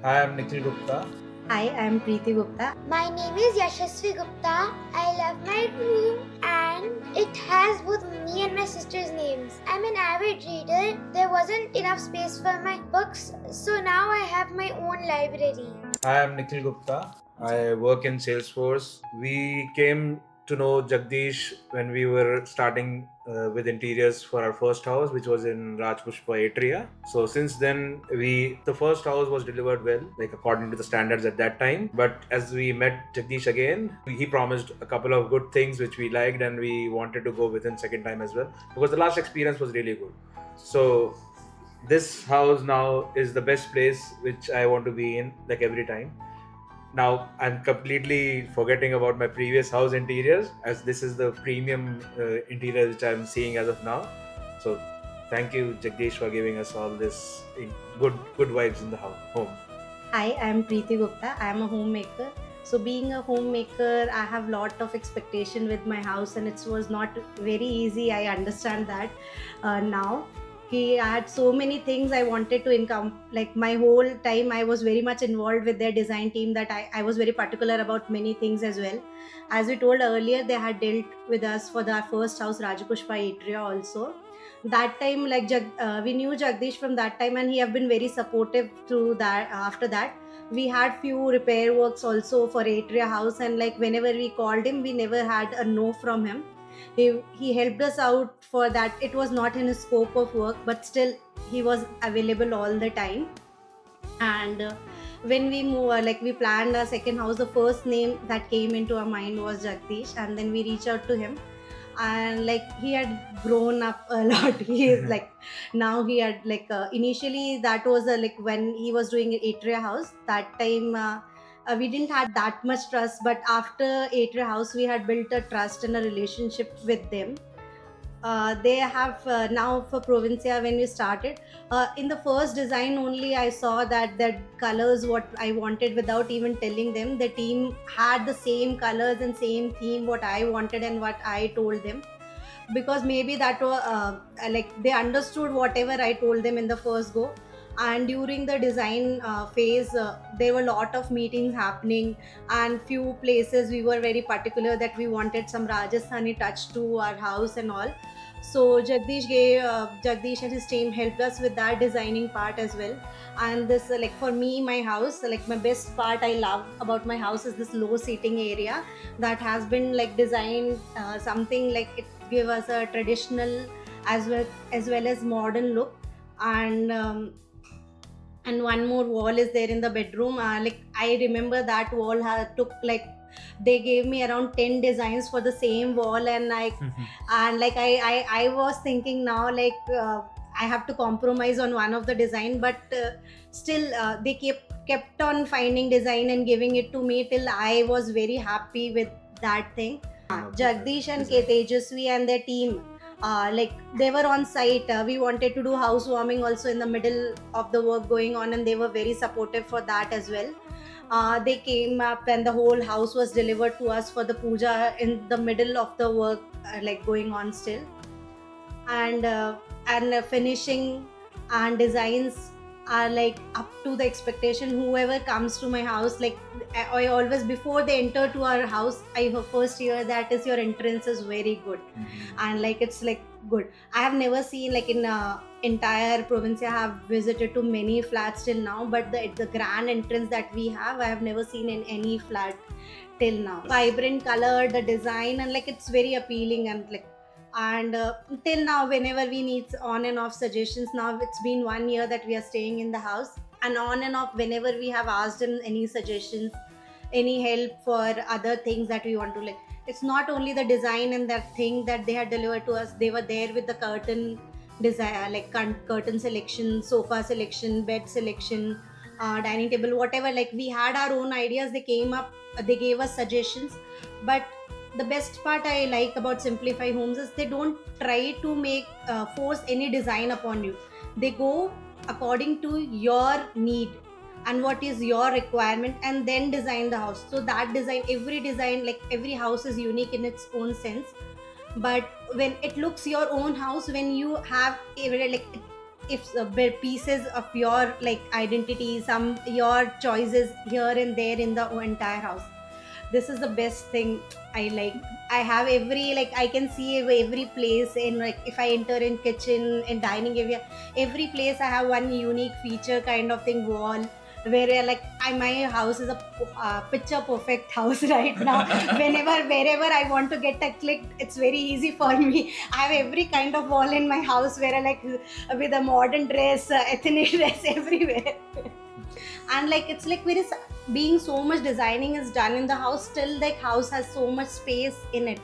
Hi, I'm Nikhil Gupta. Hi, I'm Preeti Gupta. My name is Yashasvi Gupta. I love my room and it has both me and my sister's names. I'm an avid reader. There wasn't enough space for my books, so now I have my own library. Hi, I'm Nikhil Gupta. I work in Salesforce. We came to know Jagdish when we were starting with interiors for our first house, which was in Rajpushpa Atria. So since then, the first house was delivered well, like according to the standards at that time. But as we met Jagdish again, he promised a couple of good things which we liked, and we wanted to go within second time as well because the last experience was really good. So this house now is the best place which I want to be in, like every time. Now I'm completely forgetting about my previous house interiors, as this is the premium interior which I'm seeing as of now. So thank you, Jagdish, for giving us all this good vibes in the home. Hi, I'm Preeti Gupta. I'm a homemaker. So being a homemaker, I have lot of expectation with my house, and it was not very easy. I understand that now. I had so many things I wanted to income. Like my whole time, I was very much involved with their design team. That I was very particular about many things as well. As we told earlier, they had dealt with us for the first house, Rajapushpa Atria also. That time, like we knew Jagdish from that time, and he have been very supportive through that. After that, we had few repair works also for Atria house, and like whenever we called him, we never had a no from him. He helped us out for that. It was not in his scope of work, but still he was available all the time. And when we move, like we planned our second house, the first name that came into our mind was Jagdish, and then we reached out to him. And like he had grown up a lot. He is like, now he had like initially that was like when he was doing Atria house that time. We didn't had that much trust, but after Atria house we had built a trust and a relationship with them. They have now for Provincia, when we started, in the first design only I saw that colors what I wanted without even telling them. The team had the same colors and same theme what I wanted and what I told them, because maybe that was like they understood whatever I told them in the first go. And during the design phase, there were a lot of meetings happening, and few places we were very particular that we wanted some Rajasthani touch to our house and all. So Jagdish and his team helped us with that designing part as well. And this like for me, my house, like my best part I love about my house is this low seating area that has been like designed something like it give us a traditional as well as modern look. And one more wall is there in the bedroom. Like I remember that wall took like they gave me around 10 designs for the same wall, and like and like I was thinking now like I have to compromise on one of the design, but still they kept on finding design and giving it to me till I was very happy with that thing. Jagdish and Tejasvi and their team, like they were on site. We wanted to do housewarming also in the middle of the work going on, and they were very supportive for that as well. They came up and the whole house was delivered to us for the puja in the middle of the work, like going on still. And finishing and designs are like up to the expectation. Whoever comes to my house, like I always, before they enter to our house, I first hear that is your entrance is very good. And like it's like good. I have never seen like in entire province, I have visited to many flats till now, but the grand entrance that we have, I have never seen in any flat till now. Vibrant color, the design, and like it's very appealing. And till now whenever we need on and off suggestions, now it's been 1 year that we are staying in the house, and on and off whenever we have asked him any suggestions, any help for other things that we want to, like it's not only the design and that thing that they had delivered to us. They were there with the curtain design, like curtain selection, sofa selection, bed selection, dining table, whatever. Like we had our own ideas, they came up, they gave us suggestions. But the best part I like about Simplify Homes is they don't try to make force any design upon you. They go according to your need and what is your requirement, and then design the house. So that design, every design, like every house is unique in its own sense. But when it looks your own house, when you have like if pieces of your like identity, some your choices here and there in the entire house. This is the best thing I like. I have every, like I can see every place in, like if I enter in kitchen and dining area, every place I have one unique feature kind of thing wall, where like my house is a picture perfect house right now. Wherever I want to get a click, it's very easy for me. I have every kind of wall in my house where I like with a modern dress, ethnic dress everywhere. And like it's like there is being so much designing is done in the house, still like house has so much space in it.